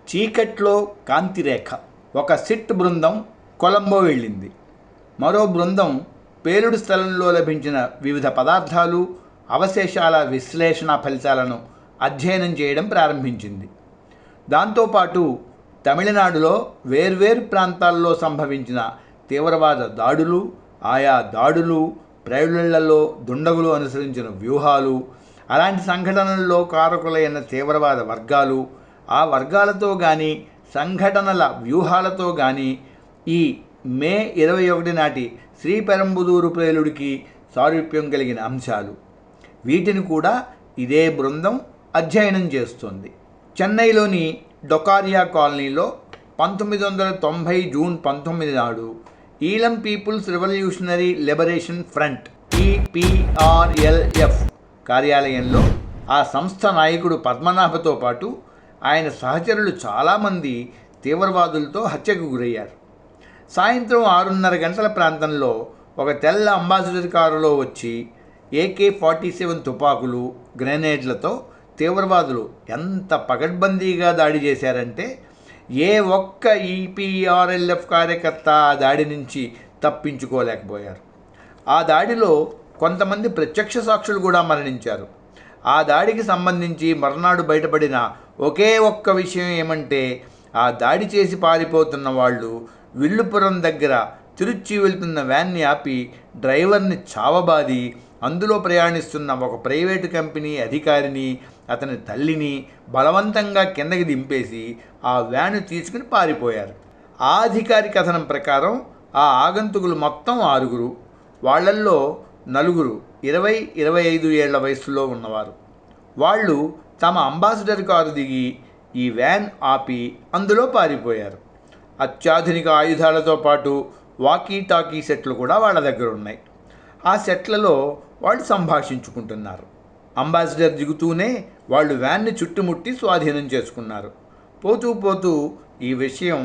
చీకట్లో కాంతిరేఖ. ఒక సిట్ బృందం కొలంబో వెళ్ళింది. మరో బృందం పేలుడు స్థలంలో లభించిన వివిధ పదార్థాలు, అవశేషాల విశ్లేషణ ఫలితాలను అధ్యయనం చేయడం ప్రారంభించింది. దాంతోపాటు తమిళనాడులో వేర్వేరు ప్రాంతాల్లో సంభవించిన తీవ్రవాద దాడులు, ఆయా దాడులు, ప్రైవేళ్లలో దుండగులు అనుసరించిన వ్యూహాలు, అలాంటి సంఘటనల్లో కారకులైన తీవ్రవాద వర్గాలు, ఆ వర్గాలతో కానీ సంఘటనల వ్యూహాలతో కానీ ఈ మే 21 నాటి శ్రీపెరంబుదూరు పేలుడికి సారూప్యం కలిగిన అంశాలు, వీటిని కూడా ఇదే బృందం అధ్యయనం చేస్తోంది. చెన్నైలోని డొకారియా కాలనీలో 1990 జూన్ 19 నాడు Eelam people's revolutionary liberation front EPRLF కార్యాలయంలో ఆ సంస్థ నాయకుడు పద్మనాభతో పాటు ఆయన సహచరులు చాలామంది తీవ్రవాదులతో హత్యకు గురయ్యారు. సాయంత్రం 6:30 గంటల ప్రాంతంలో ఒక తెల్ల అంబాసిడర్ కారులో వచ్చి AK-47 తుపాకులు, గ్రెనేడ్లతో తీవ్రవాదులు ఎంత పకడ్బందీగా దాడి చేశారంటే ఏ ఒక్క EPRLF కార్యకర్త ఆ దాడి నుంచి తప్పించుకోలేకపోయారు. ఆ దాడిలో కొంతమంది ప్రత్యక్ష సాక్షులు కూడా మరణించారు. ఆ దాడికి సంబంధించి మర్నాడు బయటపడిన ఒకే ఒక్క విషయం ఏమంటే, ఆ దాడి చేసి పారిపోతున్న వాళ్ళు విల్లుపురం దగ్గర తిరుచి వెళ్తున్న వ్యాన్ని ఆపి డ్రైవర్ని చావబాది అందులో ప్రయాణిస్తున్న ఒక ప్రైవేటు కంపెనీ అధికారిని, అతని తల్లిని బలవంతంగా కిందకి దింపేసి ఆ వ్యాను తీసుకుని పారిపోయారు. ఆ అధికారి కథనం ప్రకారం ఆ ఆగంతుకులు మొత్తం 6. వాళ్ళల్లో 4 20-25 ఏళ్ల వయసులో ఉన్నవారు. వాళ్ళు తమ అంబాసిడర్ కారు దిగి ఈ వ్యాన్ ఆపి అందులో పారిపోయారు. అత్యాధునిక ఆయుధాలతో పాటు వాకీ టాకీ సెట్లు కూడా వాళ్ళ దగ్గర ఉన్నాయి. ఆ సెట్లలో వాళ్ళు సంభాషించుకుంటున్నారు. అంబాసిడర్ దిగుతూనే వాళ్ళు వ్యాన్ని చుట్టుముట్టి స్వాధీనం చేసుకున్నారు. పోతూ పోతూ ఈ విషయం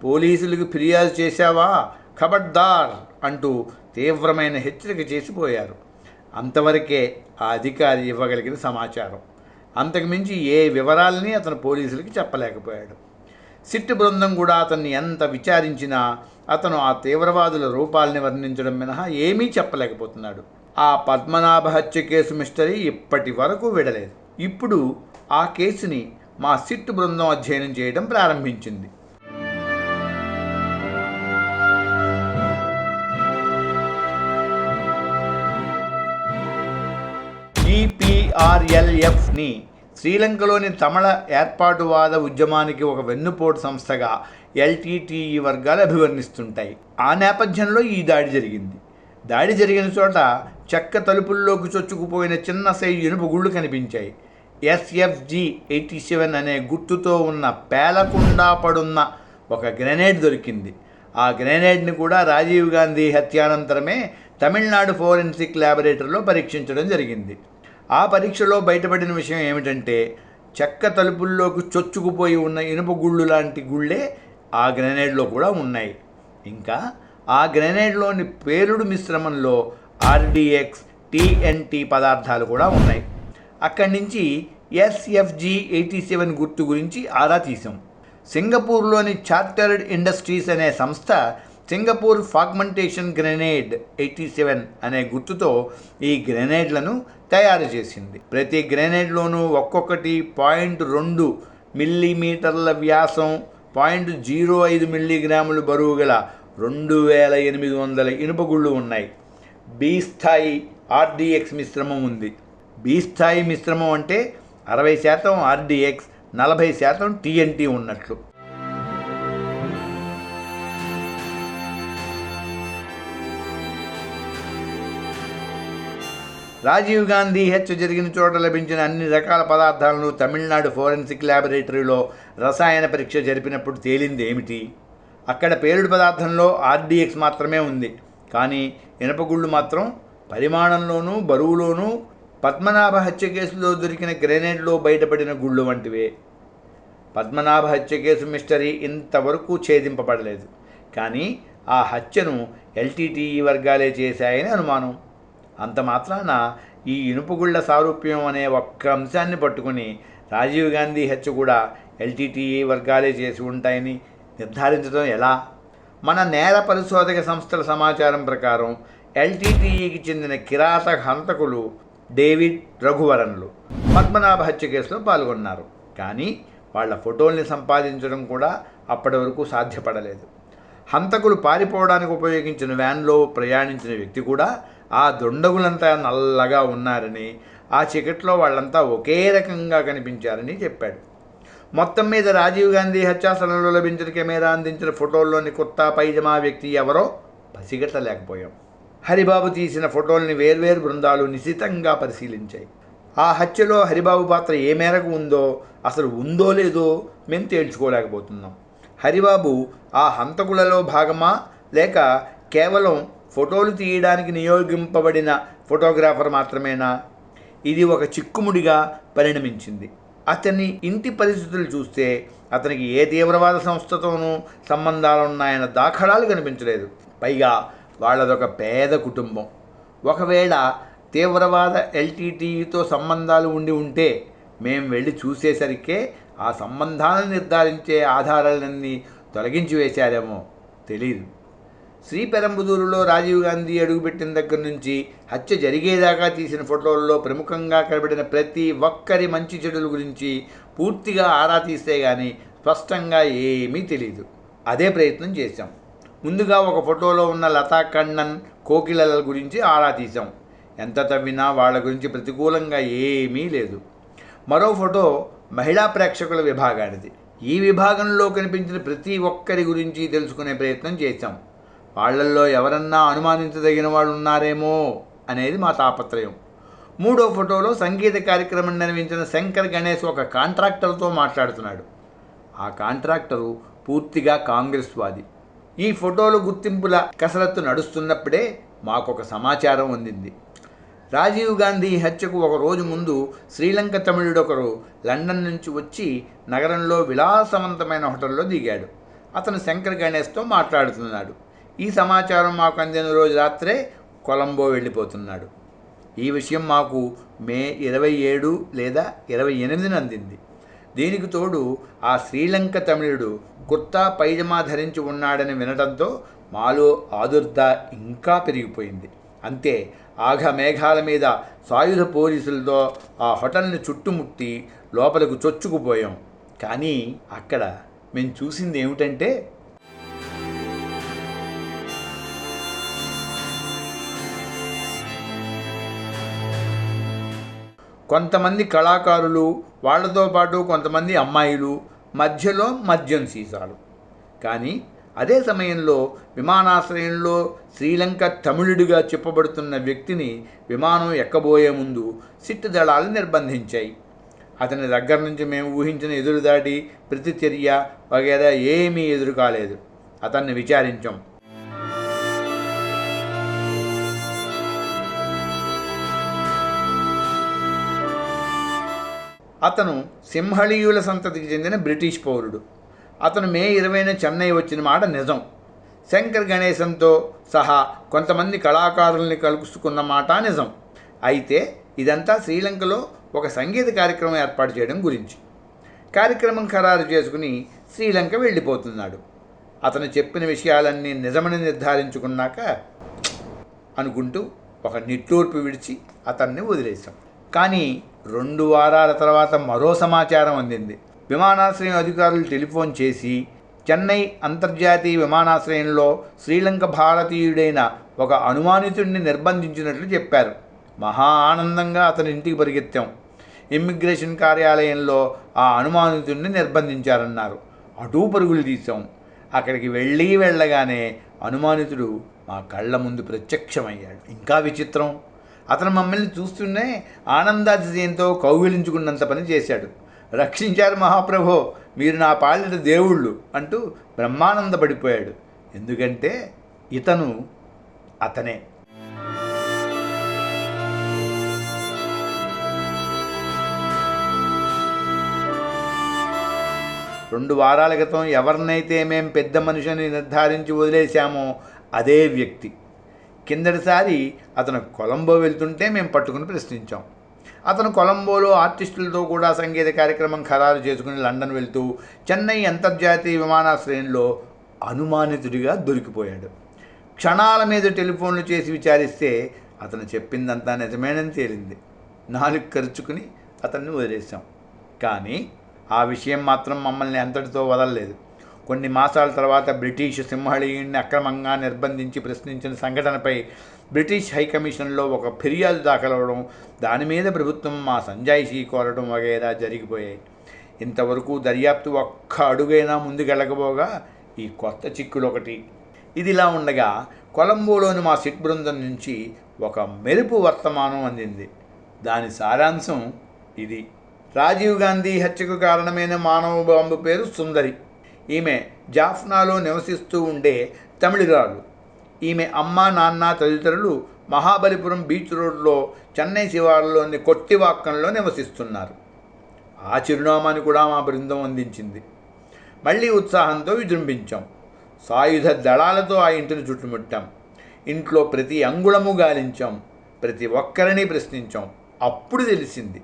పోలీసులకు ఫిర్యాదు చేశావా, ఖబర్దార్ అంటూ తీవ్రమైన హెచ్చరిక చేసిపోయారు. అంతవరకే ఆ అధికారి ఇవ్వగలిగిన సమాచారం. అంతకుమించి ఏ వివరాలని అతను పోలీసులకి చెప్పలేకపోయాడు. సిట్ బృందం కూడా అతన్ని ఎంత విచారించినా అతను ఆ తీవ్రవాదుల రూపాలని వర్ణించడం మినహా ఏమీ చెప్పలేకపోతున్నాడు. ఆ పద్మనాభ హత్య కేసు మిస్టరీ ఇప్పటి వరకు విడలేదు. ఇప్పుడు ఆ కేసుని మా సిట్ బృందం అధ్యయనం చేయడం ప్రారంభించింది. EPRLFని శ్రీలంకలోని తమిళ ఏర్పాటువాద ఉద్యమానికి ఒక వెన్నుపోటు సంస్థగా LTTE వర్గాలు అభివర్ణిస్తుంటాయి. ఆ నేపథ్యంలో ఈ దాడి జరిగింది. దాడి జరిగిన చోట చెక్క తలుపుల్లోకి చొచ్చుకుపోయిన చిన్న సైజు ఇనుప గుళ్ళు కనిపించాయి. SFG-87 అనే గుర్తుతో ఉన్న పేలకుండా పడున్న ఒక గ్రెనేడ్ దొరికింది. ఆ గ్రెనేడ్ని కూడా రాజీవ్ గాంధీ హత్యానంతరమే తమిళనాడు ఫోరెన్సిక్ ల్యాబొరేటరీలో పరీక్షించడం జరిగింది. ఆ పరీక్షలో బయటపడిన విషయం ఏమిటంటే, చెక్క తలుపుల్లోకి చొచ్చుకుపోయి ఉన్న ఇనుప గుళ్ళు లాంటి గుళ్ళే ఆ గ్రెనేడ్లో కూడా ఉన్నాయి. ఇంకా ఆ గ్రెనేడ్లోని పేలుడు మిశ్రమంలో RDX, TNT పదార్థాలు కూడా ఉన్నాయి. అక్కడి నుంచి SFG-87 గుర్తు గురించి ఆరా తీసాం. సింగపూర్లోని చార్టర్డ్ ఇండస్ట్రీస్ అనే సంస్థ సింగపూర్ ఫాగ్మెంటేషన్ గ్రెనేడ్ 87 అనే గుర్తుతో ఈ గ్రెనేడ్లను తయారు చేసింది. ప్రతి గ్రెనేడ్లోనూ ఒక్కొక్కటి 0.2 మిల్లీమీటర్ల వ్యాసం, 0.05 మిల్లీగ్రాములు బరువు గల 2800 ఇనుపగుళ్ళు ఉన్నాయి. B స్థాయి RDX మిశ్రమం ఉంది. B స్థాయి మిశ్రమం అంటే 60% RDX, 40% TNT ఉన్నట్లు. రాజీవ్ గాంధీ హత్య జరిగిన చోట లభించిన అన్ని రకాల పదార్థాలను తమిళనాడు ఫోరెన్సిక్ ల్యాబొరేటరీలో రసాయన పరీక్ష జరిపినప్పుడు తేలింది ఏమిటి? అక్కడ పేలుడు పదార్థంలో RDX మాత్రమే ఉంది. కానీ ఇనపగుళ్ళు మాత్రం పరిమాణంలోనూ బరువులోనూ పద్మనాభ హత్య కేసులో దొరికిన గ్రెనేడ్లో బయటపడిన గుళ్ళు వంటివే. పద్మనాభ హత్య కేసు మిస్టరీ ఇంతవరకు ఛేదింపబడలేదు. కానీ ఆ హత్యను LTTE వర్గాలే చేశాయని అనుమానం. అంత మాత్రాన ఈ ఇనుపగుళ్ళ సారూప్యం అనే ఒక్క అంశాన్ని పట్టుకుని రాజీవ్ గాంధీ హత్య కూడా ఎల్టీటీఈ వర్గాలే చేసి ఉంటాయని నిర్ధారించడం ఎలా? మన నేర పరిశోధక సంస్థల సమాచారం ప్రకారం ఎల్టీటీఈకి చెందిన కిరాతక హంతకులు డేవిడ్ రఘువరన్లు పద్మనాభ హత్య కేసులో పాల్గొన్నారు. కానీ వాళ్ళ ఫోటోల్ని సంపాదించడం కూడా అప్పటి వరకు సాధ్యపడలేదు. హంతకులు పారిపోవడానికి ఉపయోగించిన వ్యాన్లో ప్రయాణించిన వ్యక్తి కూడా ఆ దుండగులంతా నల్లగా ఉన్నారని, ఆ చీకట్లో వాళ్ళంతా ఒకే రకంగా కనిపించారని చెప్పాడు. మొత్తం మీద రాజీవ్ గాంధీ హత్యా స్థలంలో లభించిన కెమెరా అందించిన ఫోటోల్లోని కుర్తా పైజమా వ్యక్తి ఎవరో పసిగట్టలేకపోయాం. హరిబాబు తీసిన ఫోటోల్ని వేర్వేరు బృందాలు నిశితంగా పరిశీలించాయి. ఆ హత్యలో హరిబాబు పాత్ర ఏ మేరకు ఉందో, అసలు ఉందో లేదో మేము తేల్చుకోలేకపోతున్నాం. హరిబాబు ఆ హంతకులలో భాగమా లేక కేవలం ఫోటోలు తీయడానికి నియోగింపబడిన ఫోటోగ్రాఫర్ మాత్రమేనా? ఇది ఒక చిక్కుముడిగా పరిణమించింది. అతని ఇంటి పరిస్థితులు చూస్తే అతనికి ఏ తీవ్రవాద సంస్థతోనూ సంబంధాలున్నాయన్న దాఖలాలు కనిపించలేదు. పైగా వాళ్ళదొక పేద కుటుంబం. ఒకవేళ తీవ్రవాద ఎల్టీటీఈతో సంబంధాలు ఉంటే మేము వెళ్ళి చూసేసరికే ఆ సంబంధాలను నిర్ధారించే ఆధారాలన్నీ తొలగించి వేశారేమో తెలీదు. శ్రీపెరంబుదూరులో రాజీవ్ గాంధీ అడుగుపెట్టిన దగ్గర నుంచి హత్య జరిగేదాకా తీసిన ఫోటోల్లో ప్రముఖంగా కనబడిన ప్రతి ఒక్కరి మంచి చెడుల గురించి పూర్తిగా ఆరా తీస్తే కానీ స్పష్టంగా ఏమీ తెలియదు. అదే ప్రయత్నం చేశాం. ముందుగా ఒక ఫోటోలో ఉన్న లతా కన్నన్, కోకిలల గురించి ఆరా తీశాం. ఎంత తవ్వినా వాళ్ళ గురించి ప్రతికూలంగా ఏమీ లేదు. మరో ఫోటో మహిళా ప్రేక్షకుల విభాగానిది. ఈ విభాగంలో కనిపించిన ప్రతి ఒక్కరి గురించి తెలుసుకునే ప్రయత్నం చేశాం. వాళ్ళల్లో ఎవరన్నా అనుమానించదగిన వాళ్ళు ఉన్నారేమో అనేది మా తాపత్రయం. మూడో ఫోటోలో సంగీత కార్యక్రమం నిర్వహించిన శంకర్ గణేష్ ఒక కాంట్రాక్టర్తో మాట్లాడుతున్నాడు. ఆ కాంట్రాక్టరు పూర్తిగా కాంగ్రెస్ వాది. ఈ ఫోటోలు గుర్తింపుల కసరత్తు నడుస్తున్నప్పుడే మాకొక సమాచారం అందింది. రాజీవ్ గాంధీ హత్యకు ఒక రోజు ముందు శ్రీలంక తమిళుడొకరు లండన్ నుంచి వచ్చి నగరంలో విలాసవంతమైన హోటల్లో దిగాడు. అతను శంకర్ గణేష్తో మాట్లాడుతున్నాడు. ఈ సమాచారం మాకు అందిన రోజు రాత్రే కొలంబో వెళ్ళిపోతున్నాడు. ఈ విషయం మాకు మే 27 లేదా 28 అందింది. దీనికి తోడు ఆ శ్రీలంక తమిళుడు కుర్తా పైజమా ధరించి ఉన్నాడని వినడంతో మాలో ఆదుర్ద ఇంకా పెరిగిపోయింది. అంతే, ఆఘమేఘాల మీద సాయుధ పోలీసులతో ఆ హోటల్ని చుట్టుముట్టి లోపలకు చొచ్చుకుపోయాం. కానీ అక్కడ మేము చూసింది ఏమిటంటే, కొంతమంది కళాకారులు, వాళ్లతో పాటు కొంతమంది అమ్మాయిలు, మధ్యలో మద్యం సీసాలు. కానీ అదే సమయంలో విమానాశ్రయంలో శ్రీలంక తమిళుడిగా చెప్పబడుతున్న వ్యక్తిని విమానం ఎక్కబోయే ముందు సిట్టు దళాలు నిర్బంధించాయి. అతని దగ్గర నుంచి మేము ఊహించిన ఎదురుదాడి, ప్రతిచర్య వగేరా ఏమీ ఎదురు కాలేదు. అతన్ని విచారించాం. అతను సింహళీయుల సంతతికి చెందిన బ్రిటిష్ పౌరుడు. అతను మే 20న చెన్నై వచ్చిన మాట నిజం. శంకర్ గణేశంతో సహా కొంతమంది కళాకారుల్ని కలుసుకున్న మాట నిజం. అయితే ఇదంతా శ్రీలంకలో ఒక సంగీత కార్యక్రమం ఏర్పాటు చేయడం గురించి. కార్యక్రమం ఖరారు చేసుకుని శ్రీలంక వెళ్ళిపోతున్నాడు. అతను చెప్పిన విషయాలన్నీ నిజమని నిర్ధారించుకున్నాక అనుకుంటూ ఒక నిట్టూర్పు విడిచి అతన్ని వదిలేశాం. కానీ 2 వారాల తర్వాత మరో సమాచారం అందింది. విమానాశ్రయం అధికారులు టెలిఫోన్ చేసి చెన్నై అంతర్జాతీయ విమానాశ్రయంలో శ్రీలంక భారతీయుడైన ఒక అనుమానితుడిని నిర్బంధించినట్లు చెప్పారు. మహా ఆనందంగా అతని ఇంటికి పరిగెత్తాం. ఇమ్మిగ్రేషన్ కార్యాలయంలో ఆ అనుమానితుడిని నిర్బంధించారన్నారు. అటూ పరుగులు తీసాం. అక్కడికి వెళ్ళగానే అనుమానితుడు మా కళ్ళ ముందు ప్రత్యక్షమయ్యాడు. ఇంకా విచిత్రం, అతను మమ్మల్ని చూస్తూనే ఆనందాతిశయంతో కౌగిలించుకున్నంత పని చేశాడు. రక్షించారు మహాప్రభో, మీరు నా పాలిట దేవుళ్ళు అంటూ బ్రహ్మానందపడిపోయాడు. ఎందుకంటే ఇతను అతనే. రెండు వారాల క్రితం ఎవరినైతే మేం పెద్ద మనిషిని నిర్ధారించి వదిలేశామో అదే వ్యక్తి. కిందటిసారి అతను కొలంబో వెళ్తుంటే మేము పట్టుకుని ప్రశ్నించాం. అతను కొలంబోలో ఆర్టిస్టులతో కూడా సంగీత కార్యక్రమం ఖరారు చేసుకుని లండన్ వెళ్తూ చెన్నై అంతర్జాతీయ విమానాశ్రయంలో అనుమానితుడిగా దొరికిపోయాడు. క్షణాల మీద టెలిఫోన్లు చేసి విచారిస్తే అతను చెప్పిందంతా నిజమేనని తేలింది. నాలుగు ఖర్చుకుని అతన్ని వదిలేశాం. కానీ ఆ విషయం మాత్రం మమ్మల్ని అంతటితో వదలలేదు. కొన్ని మాసాల తర్వాత బ్రిటిష్ సింహళీయుడిని అక్రమంగా నిర్బంధించి ప్రశ్నించిన సంఘటనపై బ్రిటిష్ హైకమిషన్లో ఒక ఫిర్యాదు దాఖలవడం, దాని మీద ప్రభుత్వం మా సంజాయిషీ కోరడం వగైరా జరిగిపోయాయి. ఇంతవరకు దర్యాప్తు ఒక్క అడుగైనా ముందుకెళ్ళకపోగా ఈ కొత్త చిక్కులొకటి. ఇదిలా ఉండగా కొలంబోలోని మా సిట్ బృందం నుంచి ఒక మెరుపు వర్తమానం అందింది. దాని సారాంశం ఇది. రాజీవ్ గాంధీ హత్యకు కారణమైన మానవ బాంబు పేరు సుందరి. ఈమె జాఫ్నాలో నివసిస్తూ ఉండే తమిళరాలు. ఈమె అమ్మ, నాన్న తదితరులు మహాబలిపురం బీచ్ రోడ్లో చెన్నై శివారులోని కొట్టివాక్కంలో నివసిస్తున్నారు. ఆ చిరునామాని కూడా మా బృందం అందించింది. మళ్ళీ ఉత్సాహంతో విజృంభించాం. సాయుధ దళాలతో ఆ ఇంటిని చుట్టుముట్టాం. ఇంట్లో ప్రతి అంగుళము గాలించాం. ప్రతి ఒక్కరిని ప్రశ్నించాం. అప్పుడు తెలిసింది,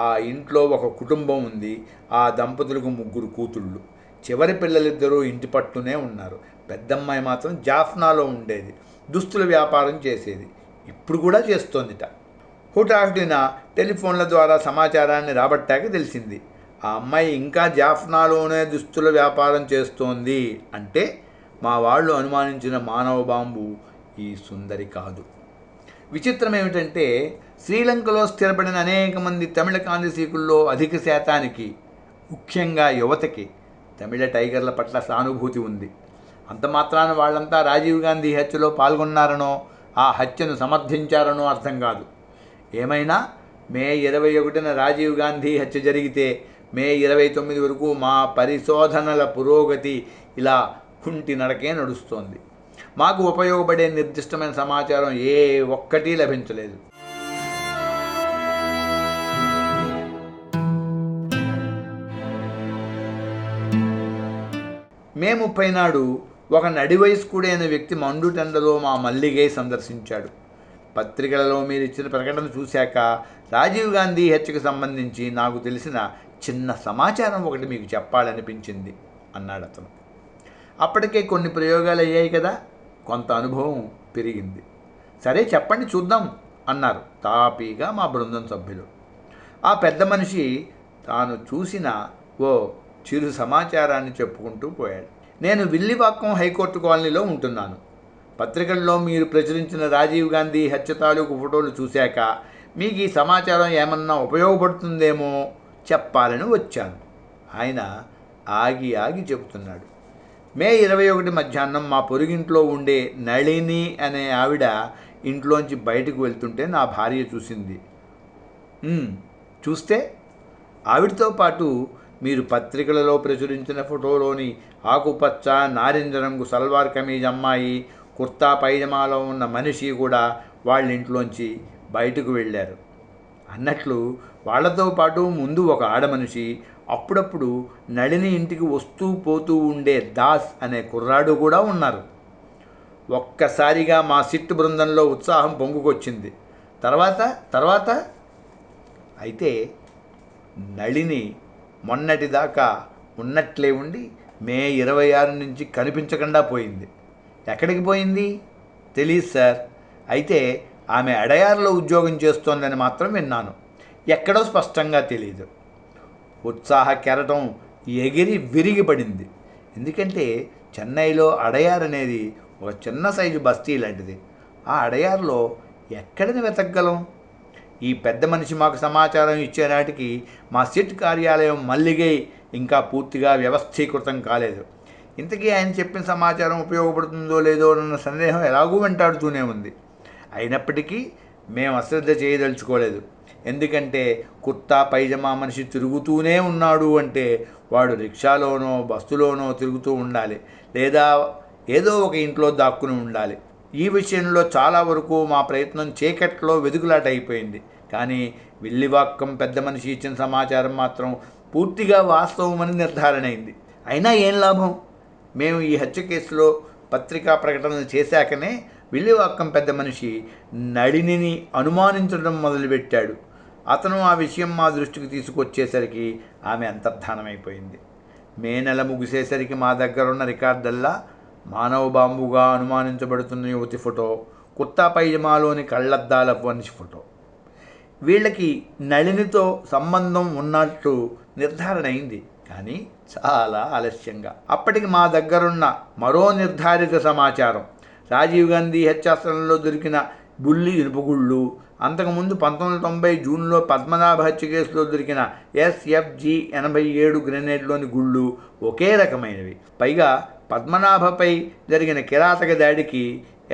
ఆ ఇంట్లో ఒక కుటుంబం ఉంది. ఆ దంపతులకు 3 కూతుళ్ళు. చివరి పిల్లలిద్దరూ ఇంటి పట్టునే ఉన్నారు. పెద్దమ్మాయి మాత్రం జాఫ్నాలో ఉండేది. దుస్తుల వ్యాపారం చేసేది. ఇప్పుడు కూడా చేస్తోందిట. హుటాహుటిన టెలిఫోన్ల ద్వారా సమాచారాన్ని రాబట్టాక తెలిసింది, ఆ అమ్మాయి ఇంకా జాఫ్నాలోనే దుస్తుల వ్యాపారం చేస్తోంది. అంటే మా వాళ్ళు అనుమానించిన మానవ బాంబు ఈ సుందరి కాదు. విచిత్రం ఏమిటంటే, శ్రీలంకలో స్థిరపడిన అనేక మంది తమిళ కాందిశీకుల్లో అధిక శాతానికి, ముఖ్యంగా యువతకి తమిళ టైగర్ల పట్ల సానుభూతి ఉంది. అంత మాత్రాన వాళ్ళంతా రాజీవ్ గాంధీ హత్యలో పాల్గొన్నారనో ఆ హత్యను సమర్థించారనో అర్థం కాదు. ఏమైనా మే 21న రాజీవ్ గాంధీ హత్య జరిగితే మే 29 వరకు మా పరిశోధనల పురోగతి ఇలా కుంటి నడకే నడుస్తోంది. మాకు ఉపయోగపడే నిర్దిష్టమైన సమాచారం ఏ ఒక్కటి లభించలేదు. మే 30 నాడు ఒక నడివయస్కుడైన వ్యక్తి మండుటెండలో మా మల్లిగై సందర్శించాడు. పత్రికలలో మీరు ఇచ్చిన ప్రకటన చూశాక రాజీవ్ గాంధీ హత్యకు సంబంధించి నాకు తెలిసిన చిన్న సమాచారం ఒకటి మీకు చెప్పాలనిపించింది అన్నాడు అతను. అప్పటికే కొన్ని ప్రయోగాలు అయ్యాయి కదా, కొంత అనుభవం పెరిగింది. సరే చెప్పండి చూద్దాం అన్నారు తాపీగా మా బృందం సభ్యులు. ఆ పెద్ద మనిషి తాను చూసిన ఓ చిరు సమాచారాన్ని చెప్పుకుంటూ పోయాడు. నేను విల్లివాక్కం హైకోర్టు కాలనీలో ఉంటున్నాను. పత్రికల్లో మీరు ప్రచురించిన రాజీవ్ గాంధీ హత్య తాలూకు ఫోటోలు చూశాక మీకు ఈ సమాచారం ఏమన్నా ఉపయోగపడుతుందేమో చెప్పాలని వచ్చాను. ఆయన ఆగి ఆగి చెబుతున్నాడు. మే 21 మధ్యాహ్నం మా పొరుగింట్లో ఉండే నళిని అనే ఆవిడ ఇంట్లోంచి బయటకు వెళ్తుంటే నా భార్య చూసింది. చూస్తే ఆవిడతో పాటు మీరు పత్రికలలో ప్రచురించిన ఫోటోలోని ఆకుపచ్చ నారింజ రంగు సల్వార్ కమీజ్ అమ్మాయి, కుర్తా పైజమాలో ఉన్న మనిషి కూడా వాళ్ళ ఇంట్లోంచి బయటకు వెళ్ళారు. అన్నట్లు వాళ్లతో పాటు ముందు ఒక ఆడమనిషి, అప్పుడప్పుడు నళిని ఇంటికి వస్తూ పోతూ ఉండే దాస్ అనే కుర్రాడు కూడా ఉన్నారు. ఒక్కసారిగా మా సిట్టు బృందంలో ఉత్సాహం పొంగుకొచ్చింది. తర్వాత అయితే నళిని మొన్నటిదాకా ఉన్నట్లే ఉండి మే 26 నుంచి కనిపించకుండా పోయింది. ఎక్కడికి పోయింది తెలీదు సార్. అయితే ఆమె అడయార్లో ఉద్యోగం చేస్తోందని మాత్రం విన్నాను. ఎక్కడో స్పష్టంగా తెలియదు. ఉత్సాహ కెరటం ఎగిరి విరిగి పడింది. ఎందుకంటే చెన్నైలో అడయార్ అనేది ఒక చిన్న సైజు బస్తీ లాంటిది. ఆ అడయార్లో ఎక్కడిని వెతకగలం? ఈ పెద్ద మనిషి మాకు సమాచారం ఇచ్చే నాటికి మా సిట్ కార్యాలయం మల్లిగై ఇంకా పూర్తిగా వ్యవస్థీకృతం కాలేదు. ఇంతకీ ఆయన చెప్పిన సమాచారం ఉపయోగపడుతుందో లేదో అన్న సందేహం ఎలాగూ వెంటాడుతూనే ఉంది. అయినప్పటికీ మేము అశ్రద్ధ చేయదలుచుకోలేదు. ఎందుకంటే కుర్తా పైజమా మనిషి తిరుగుతూనే ఉన్నాడు అంటే వాడు రిక్షాలోనో బస్సులోనో తిరుగుతూ ఉండాలి, లేదా ఏదో ఒక ఇంట్లో దాక్కుని ఉండాలి. ఈ విషయంలో చాలా వరకు మా ప్రయత్నం చీకట్లో వెదుకులాట అయిపోయింది. కానీ విల్లివాక్కం పెద్ద మనిషి ఇచ్చిన సమాచారం మాత్రం పూర్తిగా వాస్తవమని నిర్ధారణ అయింది. అయినా ఏం లాభం? మేము ఈ హత్య కేసులో పత్రికా ప్రకటనలు చేశాకనే విల్లివాక్కం పెద్ద మనిషి నళినిని అనుమానించడం మొదలుపెట్టాడు. అతను ఆ విషయం మా దృష్టికి తీసుకొచ్చేసరికి ఆమె అంతర్ధానమైపోయింది. మే నెల ముగిసేసరికి మా దగ్గరున్న రికార్డల్లా మానవ బాంబుగా అనుమానించబడుతున్న యువతి ఫోటో, కుర్తా పైజమాలోని కళ్ళద్దాల మనిషి ఫోటో. వీళ్ళకి నళినితో సంబంధం ఉన్నట్టు నిర్ధారణ అయింది, కానీ చాలా ఆలస్యంగా. అప్పటికి మా దగ్గరున్న మరో నిర్ధారిత సమాచారం, రాజీవ్ గాంధీ హత్యాస్త్రంలో దొరికిన బుల్లి ఇనుపగుళ్ళు, అంతకుముందు 1990 జూన్లో పద్మనాభ హత్య కేసులో దొరికిన SFG-87 గ్రెనేడ్లోని గుళ్ళు ఒకే రకమైనవి. పైగా పద్మనాభపై జరిగిన కిరాతక దాడికి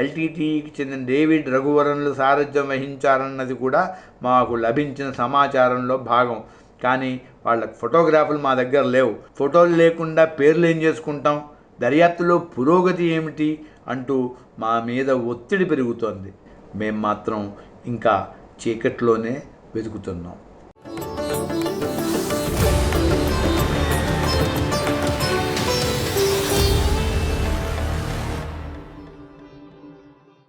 LTTEకి చెందిన డేవిడ్ రఘువరన్లు సారథ్యం వహించారన్నది కూడా మాకు లభించిన సమాచారంలో భాగం. కానీ వాళ్ళకి ఫోటోగ్రాఫ్లు మా దగ్గర లేవు. ఫోటోలు లేకుండా పేర్లు ఏం చేసుకుంటాం, దర్యాప్తులో పురోగతి ఏమిటి అంటూ మా మీద ఒత్తిడి పెరుగుతోంది. మేం మాత్రం ఇంకా చీకట్లోనే వెతుకుతున్నాం.